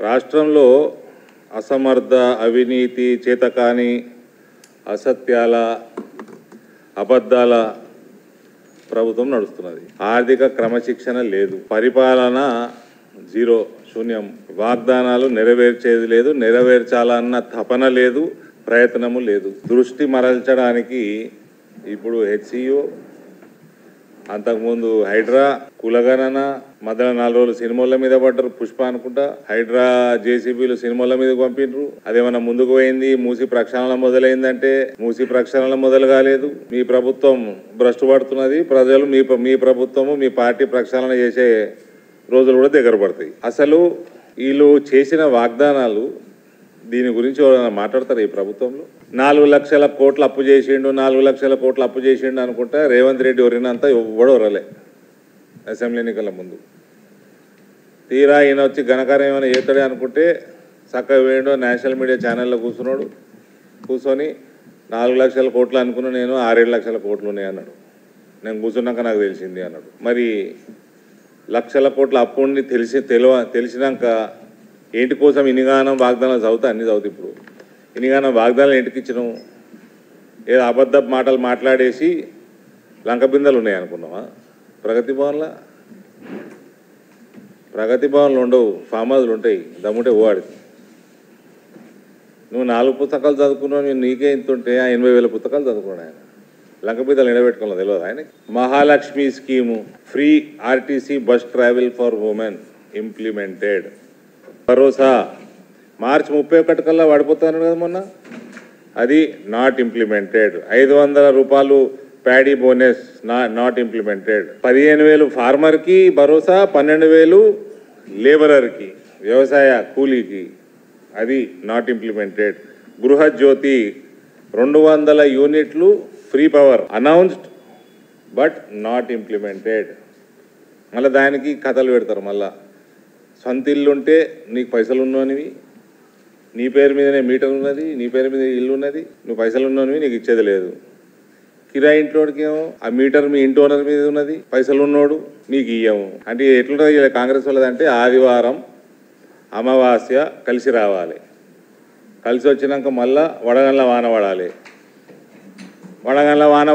రాష్ట్రంలో అసమర్థ, అవినీతి, చేతకాని, అసత్యాల, అబద్ధాల ప్రభుత్వం నడుస్తున్నది. ఆర్థిక క్రమశిక్షణ లేదు, పరిపాలన జీరో, శూన్యం. వాగ్దానాలు నెరవేర్చేది లేదు, నెరవేర్చాలన్న తపన లేదు, ప్రయత్నము లేదు. దృష్టి మరల్చడానికి ఇప్పుడు హెచ్సియు, అంతకుముందు హైడ్రా, కులగణన, మధ్యలో 4 రోజులు సినిమాల మీద పడ్డారు. పుష్ప అనుకుంటా, హైడ్రా జేసీబీలు సినిమాల మీద పంపిండ్రు. అదేమన్నా ముందుకు పోయింది, మూసి ప్రక్షాళన మొదలైందంటే మూసి ప్రక్షాళన మొదలు కాలేదు. మీ ప్రభుత్వం భ్రష్టు పడుతున్నది. ప్రజలు మీ ప్రభుత్వము, మీ పార్టీ ప్రక్షాళన చేసే రోజులు కూడా దగ్గర పడతాయి. అసలు వీళ్ళు చేసిన వాగ్దానాలు దీని గురించి ఎవరైనా మాట్లాడతారు? ఈ ప్రభుత్వంలో 4 లక్షల కోట్లు అప్పు చేసిండు, 4 లక్షల కోట్లు అప్పు చేసిండు అనుకుంటా రేవంత్ రెడ్డి ఎవరినంతా ఎవడో వరలే అసెంబ్లీ ఎన్నికల ముందు. తీరా ఈయన వచ్చి ఘనకార్యం ఏమైనా చేస్తాడే అనుకుంటే చక్కగా వేయండో నేషనల్ మీడియా ఛానల్లో కూర్చొని 4 లక్షల కోట్లు అనుకున్నా, నేను 6-7 లక్షల కోట్లు ఉన్నాయి అన్నాడు. నేను కూర్చున్నాక నాకు తెలిసింది అన్నాడు. మరి లక్షల కోట్ల అప్పు ఉండి తెలిసినాక ఏంటి కోసం ఇనిగానం వాగ్దానాలు చదువుతా? అన్ని చదువుతా. ఇప్పుడు ఇనిగానం వాగ్దానాలు ఇంటికి ఇచ్చినాం, ఏదో అబద్ధ మాటలు మాట్లాడేసి లంక బిందెలు ఉన్నాయి అనుకున్నావా? ప్రగతి భవన్లు ఉండవు, ఫామ్ హౌస్లు ఉంటాయి. దమ్ముంటే ఓవాడికి. నువ్వు 4 పుస్తకాలు చదువుకున్నావు, నీకే ఇంత ఉంటే 80,000 పుస్తకాలు చదువుకున్నాడు ఆయన. లంక బిందెలు నిలబెట్టుకోవాలి తెలియదు ఆయనకి. Mahalakshmi scheme, free RTC bus travel for women implemented. భరోసా మార్చి 31 కల్లా పడిపోతాను కదా మొన్న, అది నాట్ ఇంప్లిమెంటెడ్. 500 రూపాయలు ప్యాడీ బోనస్ నాట్ ఇంప్లిమెంటెడ్. 15,000 ఫార్మర్కి భరోసా, 12,000 లేబరర్కి, వ్యవసాయ కూలీకి, అది నాట్ ఇంప్లిమెంటెడ్. గృహజ్యోతి 200 యూనిట్లు free power announced but not implemented. మళ్ళీ దానికి కథలు పెడతారు. మళ్ళా సొంత ఇల్లు ఉంటే నీకు పైసలు ఉన్నోనివి, నీ పేరు మీదనే మీటర్ ఉన్నది, నీ పేరు మీద ఇల్లు ఉన్నది, నువ్వు పైసలు ఉన్నోనివి, నీకు ఇచ్చేది లేదు. కిరాయి ఇంట్లోకి ఏమో ఆ మీటర్ మీ ఇంటి ఓనర్ మీద ఉన్నది, పైసలు ఉన్నోడు నీకు ఇయ్యము. అంటే ఎట్లుంటుంది కాంగ్రెస్ వాళ్ళదంటే ఆదివారం అమావాస్య కలిసి రావాలి, కలిసి వచ్చినాక మళ్ళా వడగండ్ల వాన పడాలి. వడగండ్ల వాన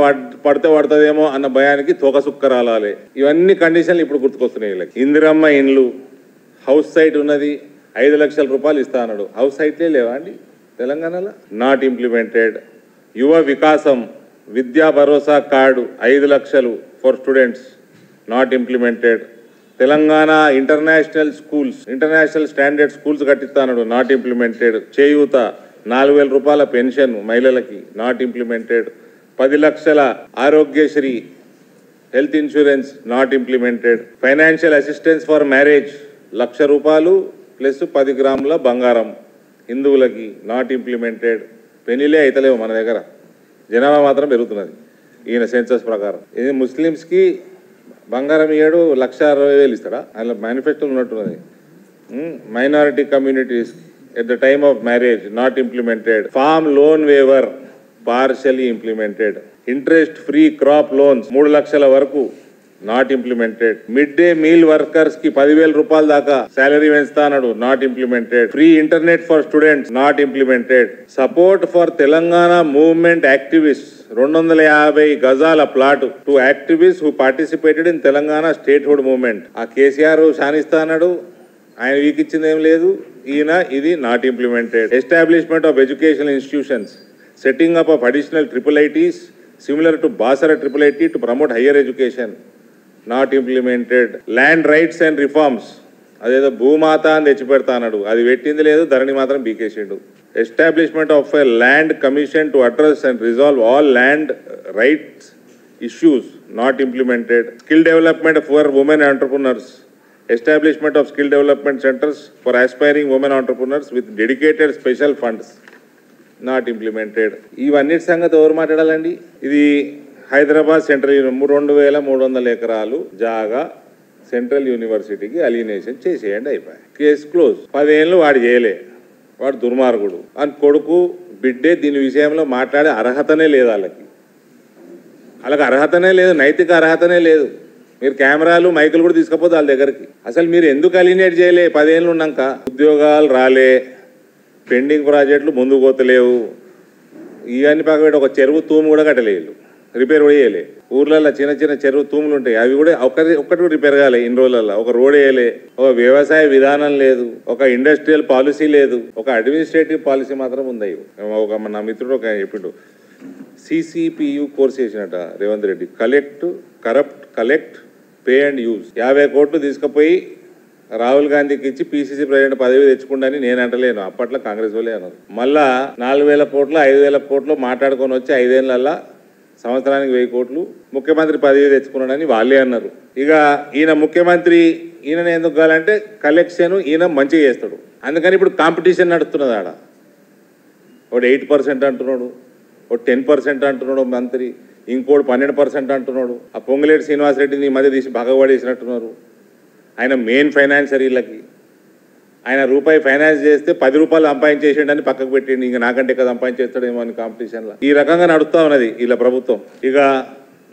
పడుతుందేమో అన్న భయానికి తోక సుక్క రాలాలి. ఇవన్నీ కండిషన్లు ఇప్పుడు గుర్తుకొస్తున్నాయి వీళ్ళకి. ఇందిరమ్మ ఇండ్లు, హౌస్ సైట్ ఉన్నది, 5 లక్షల రూపాయలు ఇస్తా అన్నాడు. హౌస్ సైట్లే లేవా అండి తెలంగాణలో? Not implemented. Yuva Vikasam Vidya Bharosa card 5 లక్షలు for students, not implemented. Telangana international standard schools కట్టిస్తాడు, నాట్ ఇంప్లిమెంటెడ్. చేయూత 4,000 రూపాయల పెన్షన్ మహిళలకి, నాట్ ఇంప్లిమెంటెడ్. 10 లక్షల Aarogyasri health insurance, not implemented. Financial assistance for marriage 1,00,000 రూపాయలు ప్లస్ 10 గ్రాముల బంగారం హిందువులకి, నాట్ ఇంప్లిమెంటెడ్. పెళ్లిలే అయితలేవు మన దగ్గర, జనాభా మాత్రం పెరుగుతున్నది ఈయన సెన్సస్ ప్రకారం. ఇది ముస్లిమ్స్కి బంగారం ఇయ్యాడు, 1,60,000 ఇస్తాడా? ఆయన మేనిఫెస్టోలో ఉన్నట్టున్నది. Minority communities at the time of marriage, not implemented. Farm loan waiver partially implemented. Interest free crop loans 3 లక్షల వరకు, not implemented. Mid day meal workers కి 10,000 రూపాయల దాకా శాలరీ పెంచుతా అన్నాడు, not implemented. Free internet for students, not implemented. Support for Telangana movement activist 250 గజాల plot to activist who participated in Telangana statehood movement. ఆ కేసీఆర్ శానిస్తా అన్నాడు, ఆయన వీకిచ్చింది ఏం లేదు. ఈయన ఇది not implemented. Establishment of educational institutions, setting up of additional IIITs similar to Basara IIIT to promote higher education, not implemented. Land rights and reforms, అదేదో భూమాత అని తెచ్చిపెడతా అన్నాడు, అది పెట్టింది లేదు, ధరణి మాత్రం బీకేసిండు. Establishment of a land commission to address and resolve all land rights issues, not implemented. Skill development for women entrepreneurs, establishment of skill development centers for aspiring women entrepreneurs with dedicated special funds, not implemented. ఇవన్నిటి సంగతి ఎవరు మాట్లాడాలండి? ఇది Hyderabad central 2,300 ఎకరాలు జాగా central యూనివర్సిటీకి alienation చేసేయండి, అయిపోయి case close. 10 ఏళ్ళు వాడు చేయలే, వాడు దుర్మార్గుడు అని కొడుకు బిడ్డే దీని విషయంలో మాట్లాడే అర్హతనే లేదు. వాళ్ళకి అర్హతనే లేదు, నైతిక అర్హతనే లేదు. మీరు కెమెరాలు మైకులు కూడా తీసుకపోతే వాళ్ళ దగ్గరికి. అసలు మీరు ఎందుకు అలినేట్ చేయలే? 10 ఏళ్ళు ఉన్నాక ఉద్యోగాలు రాలే, పెండింగ్ ప్రాజెక్టులు ముందుకు పోతలేవు, ఇవన్నీ పక్కన ఒక చెరువు తూము కూడా కట్టలేదు, రిపేర్ కూడా చేయలే. ఊర్లలో చిన్న చిన్న చెరువు తూములు ఉంటాయి, అవి కూడా ఒక్కటి రిపేర్ కాలే ఇన్ని రోజులలో. ఒక రోడ్ వేయలే, ఒక వ్యవసాయ విధానం లేదు, ఒక ఇండస్ట్రియల్ పాలసీ లేదు, ఒక అడ్మినిస్ట్రేటివ్ పాలసీ మాత్రం ఉంది. ఒక నా మిత్రుడు ఒక చెప్పిండు, CCPU కోర్స్ చేసినట Revanth Reddy, collect pay and use. 50 కోట్లు తీసుకుపోయి రాహుల్ గాంధీకి ఇచ్చి PCC ప్రెసిడెంట్ పదవి తెచ్చుకుంటానని నేను అంటలేను, అప్పట్లో కాంగ్రెస్ వాళ్ళే అన్నారు. మళ్ళా 4000 కోట్లు 5000 కోట్లు మాట్లాడుకొని వచ్చి 5 ఏళ్లలో సంవత్సరానికి 1000 కోట్లు ముఖ్యమంత్రి పదవి తెచ్చుకున్నాడని వాళ్ళే అన్నారు. ఇక ఈయన ముఖ్యమంత్రి, ఈయన ఎందుకు కావాలంటే కలెక్షన్ ఈయన మంచిగా చేస్తాడు, అందుకని ఇప్పుడు కాంపిటీషన్ నడుస్తున్నది. ఆడ ఒకటి 8% అంటున్నాడు, ఒక 10% అంటున్నాడు మంత్రి, ఇంకోటి 12% అంటున్నాడు. ఆ పొంగులేటి శ్రీనివాసరెడ్డిని ఈ మధ్య తీసి బాగపడేసినట్టున్నారు. ఆయన మెయిన్ ఫైనాన్సర్ వీళ్ళకి. ఆయన రూపాయి ఫైనాన్స్ చేస్తే 10 రూపాయలు సంపాదించేసిండని పక్కకు పెట్టిండి, ఇంకా నాకంటే ఎక్కువ సంపాదించేస్తాడేమో అని కాంపిటీషన్లో ఈ రకంగా నడుస్తూ ఉన్నది వీళ్ళ ప్రభుత్వం. ఇక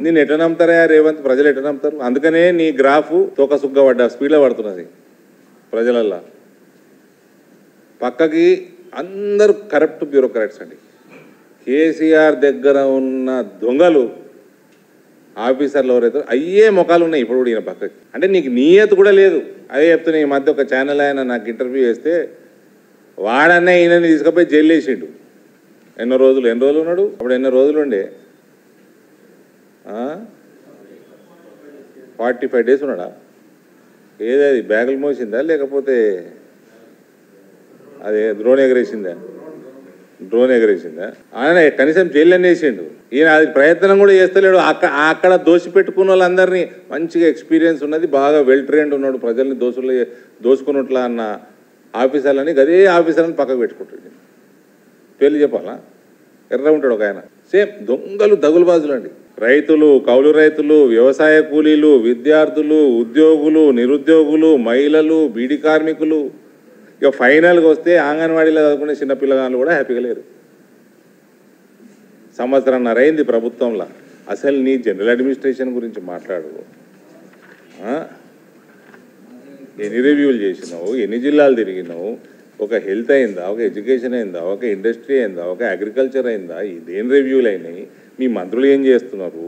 నేను ఎట్లా నమ్ముతారా రేవంత్? ప్రజలు ఎట్లా నమ్ముతారు? అందుకనే నీ గ్రాఫ్ తోకసుగ్గబడ్డ స్పీడ్లో పడుతున్నది ప్రజలల్లో. పక్కకి అందరూ కరప్ట్ బ్యూరోక్రాట్స్ అండి. కేసీఆర్ దగ్గర ఉన్న దొంగలు ఆఫీసర్లు ఎవరైతే అయ్యే ముఖాలు ఉన్నాయి ఇప్పుడు కూడా ఈయన పక్కకి. అంటే నీకు నియత కూడా లేదు. అదే చెప్తున్నా, ఈ మధ్య ఒక ఛానల్ ఆయన నాకు ఇంటర్వ్యూ చేస్తే వాడన్నా ఈయనని తీసుకుపోయి జైలు వేసిండు. ఎన్ని రోజులు ఉన్నాడు అప్పుడు? ఎన్ని రోజులు ఉండే? 45 డేస్ ఉన్నాడా? ఏదది బ్యాగులు మోసిందా లేకపోతే అదే డ్రోన్ ఎగరేసిందా? ఆయన కనీసం జైల్లోనే వేసిండు. ఈయన అది ప్రయత్నం కూడా చేస్తలేడు. అక్కడ దోషి పెట్టుకున్న వాళ్ళందరినీ, మంచిగా ఎక్స్పీరియన్స్ ఉన్నది, బాగా వెల్ ట్రైన్డ్ ఉన్నాడు, ప్రజల్ని దోసుకున్నట్లా అన్న ఆఫీసర్లని అదే ఆఫీసర్ని పక్కకు పెట్టుకుంటాడు. పేర్లు చెప్పాలా? ఎర్ర ఉంటాడు ఒక ఆయన. సేమ్ దొంగలు దగులుబాజులు అండి. రైతులు, కౌలు రైతులు, వ్యవసాయ కూలీలు, విద్యార్థులు, ఉద్యోగులు, నిరుద్యోగులు, మహిళలు, బీడీ కార్మికులు, ఇక ఫైనల్గా వస్తే అంగన్వాడీలో చదువుకునే చిన్నపిల్లగాళ్ళు కూడా హ్యాపీగా లేరు. సంవత్సరంన్నర అయింది ప్రభుత్వంలో. అసలు నీ జనరల్ అడ్మినిస్ట్రేషన్ గురించి మాట్లాడు. ఎన్ని రివ్యూలు చేసినావు, ఎన్ని జిల్లాలు తిరిగినావు, ఒక హెల్త్ అయిందా, ఒక ఎడ్యుకేషన్ అయిందా, ఒక ఇండస్ట్రీ అయిందా, ఒక అగ్రికల్చర్ అయిందా? ఇదేం రివ్యూలు అయినాయి? మీ మంత్రులు ఏం చేస్తున్నారు?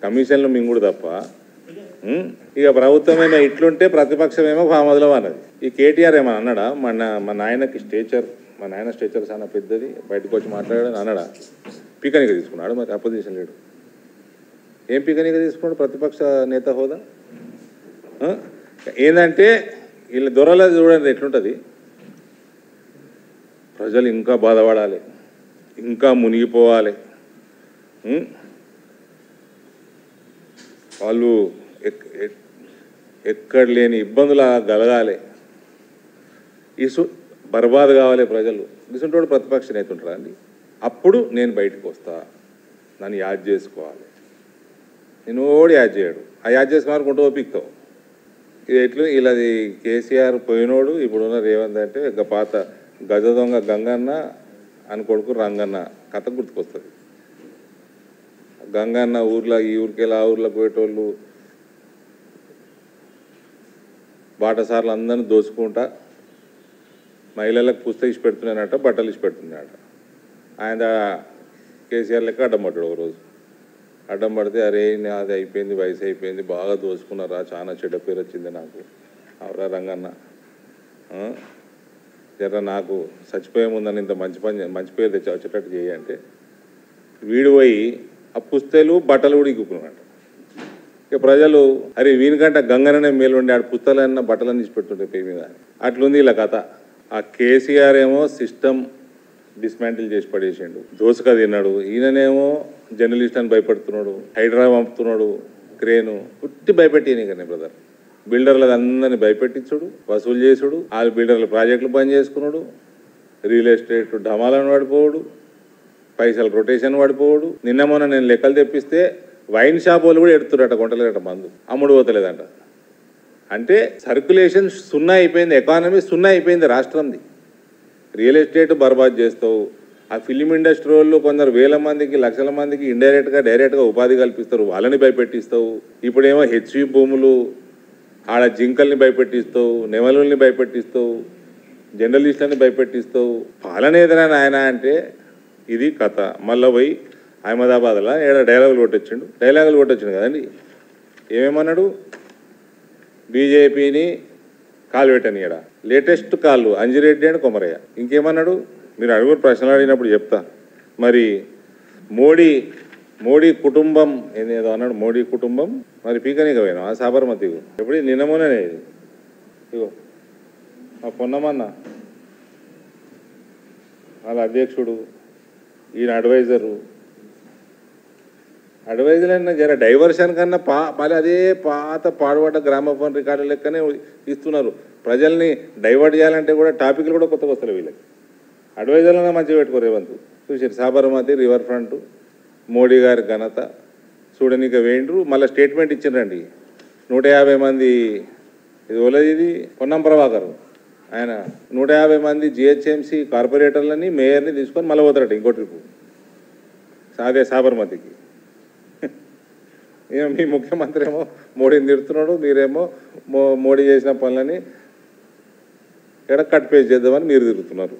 కమిషన్లు మింగుడు తప్ప. ఇక ప్రభుత్వమేమో ఇట్లుంటే ప్రతిపక్షమేమో ఫామదులో అన్నది. ఈ కేటీఆర్ ఏమో అన్నాడా? మా నాయనకి మా నాయన స్టేచర్ చాలా పెద్దది, బయటకు వచ్చి మాట్లాడాడని అన్నాడా? పీకనిక తీసుకున్నాడు. మరి అపోజిషన్ లీడర్ ఏం పీకనిక తీసుకున్నాడు? ప్రతిపక్ష నేత హోదా. ఏంటంటే వీళ్ళ దొరల చూడండి ఎట్లుంటుంది. ప్రజలు ఇంకా బాధపడాలి, ఇంకా మునిగిపోవాలి, వాళ్ళు ఎక్కడ లేని ఇబ్బందులు కలగాలి, బర్బాద్ కావాలి ప్రజలు. ఇసుంటోడు ప్రతిపక్ష నేత ఉంటారా అండి? అప్పుడు నేను బయటకు వస్తా, నన్ను యాద్ చేసుకోవాలి. నేను ఓడి యాద్ చేయడు. ఆ యాద్ చేసుకోవాలనుకుంటూ ఓపిక్తావు. ఇది ఎట్లు ఇలాది కేసీఆర్ పోయినోడు, ఇప్పుడున్న రేవంత్ అంటే ఇక పాత గజ దొంగ గంగన్న అని కొడుకు రంగన్న కథ గుర్తుకొస్తుంది. గంగన్న ఊర్లో ఈ ఊరికెళ్ళి ఆ ఊర్లో పోయేటోళ్ళు బాటసార్లు అందరినీ దోచుకుంటా మహిళలకు పుస్తకం ఇచ్చి పెడుతున్నానట, బట్టలు ఇచ్చి పెడుతున్నాడట. ఆయన కేసీఆర్ లెక్క అడ్డం పడ్డాడు. ఒకరోజు అడ్డం పడితే, అరే అది అయిపోయింది, వయసు అయిపోయింది, బాగా దోచుకున్నారా, చాలా చెడ్డ పేరు వచ్చింది నాకు, అవరా రంగన్న, జర నాకు చచ్చిపోయే ముందని ఇంత మంచి పేరు తెచ్చి వచ్చేటట్టు చేయంటే వీడు పోయి ఆ పుస్తలు బట్టలు కూడా ఇక్కున్నాడు. ఇక ప్రజలు అరే వీనికంటే గంగననే మేలు ఉండే ఆడ పుస్తకాలన్నా బట్టలన్నీ ఇచ్చి పెడుతుంటే పేరు మీద. అట్లుంది ఇలా కథ. ఆ కేసీఆర్ ఏమో సిస్టమ్ డిస్మాంటిల్ చేసి పడేసిండు, దోసుక తిన్నాడు. ఈయననేమో జర్నలిస్ట్ అని భయపడుతున్నాడు, హైడ్రా పంపుతున్నాడు, క్రేను పుట్టి భయపెట్టి కానీ బ్రదర్. బిల్డర్లకు అందరినీ భయపెట్టించుడు, వసూలు చేసుడు, ఆ బిల్డర్లు ప్రాజెక్టులు పని చేసుకున్నాడు, రియల్ ఎస్టేట్ ఢమాలను పడిపోవడు, పైసలు రొటేషన్ పడిపోవడు. నిన్న మొన్న నేను లెక్కలు తెప్పిస్తే వైన్ షాప్ వాళ్ళు కూడా ఎడుతురట, కొంటలేరట మందు, అమ్ముడు పోతలేదంట. అంటే సర్క్యులేషన్ సున్నా అయిపోయింది, ఎకానమీ సున్నా అయిపోయింది రాష్ట్రంది. రియల్ ఎస్టేట్ బర్బాద్ చేస్తావు, ఆ ఫిలిం ఇండస్ట్రీ వాళ్ళు కొందరు వేల మందికి లక్షల మందికి ఇండైరెక్ట్గా డైరెక్ట్గా ఉపాధి కల్పిస్తారు, వాళ్ళని భయపెట్టిస్తావు. ఇప్పుడేమో హెచ్వి భూములు, ఆడ జింకల్ని భయపెట్టిస్తావు, నెమలుల్ని భయపెట్టిస్తావు, జర్నలిస్టులని భయపెట్టిస్తావు. పాలన ఏదైనా ఆయన అంటే ఇది కథ. మళ్ళీ పోయి అహ్మదాబాద్లో ఏడ డైలాగులు కొట్టొచ్చిండు కదండి. ఏమేమన్నాడు? బీజేపీని కాలు పెట్టని ఈడ లేటెస్ట్ కాళ్ళు అంజిరెడ్డి అండ్ కొమరయ్య. ఇంకేమన్నాడు? మీరు అడుగురు ప్రశ్నలు అడిగినప్పుడు చెప్తా. మరి మోడీ కుటుంబం ఏదో అన్నాడు. మోడీ కుటుంబం మరి పీకనీక పోయినా ఆ సాబర్మతి ఎప్పుడు నిన్నమోనే ఇగో మా పొన్నమన్న వాళ్ళ అధ్యక్షుడు, ఈయన అడ్వైజర్ అయినా జర డైవర్షన్ కన్నా మళ్ళీ అదే పాత పాడుబడ్డ గ్రామఫోన్ రికార్డు లెక్కనే ఇస్తున్నారు. ప్రజల్ని డైవర్ట్ చేయాలంటే కూడా టాపిక్లు కూడా కొత్తగా వస్తారు వీళ్ళకి. అడ్వైజర్లన్నా మంచిగా పెట్టుకోరు. రేవంత్ చూసారు సాబర్మతి రివర్ ఫ్రంట్ మోడీ గారి ఘనత చూడనిక వేయండ్రు. మళ్ళీ స్టేట్మెంట్ ఇచ్చిండ్రండి. 150 మంది ఇది ఓలేదు, ఇది పొన్నం ప్రభాకర్ ఆయన 150 మంది జిహెచ్ఎంసీ కార్పొరేటర్లని మేయర్ని తీసుకొని మళ్ళీ పోతారట ఇంకో ట్రిప్పు అదే సాబర్మతికి. మీ ముఖ్యమంత్రి ఏమో మోడీని తిడుతున్నాడు, మీరేమో మోడీ చేసిన పనులని ఎక్కడ కట్ పేస్ట్ చేద్దామని మీరు తిరుగుతున్నారు.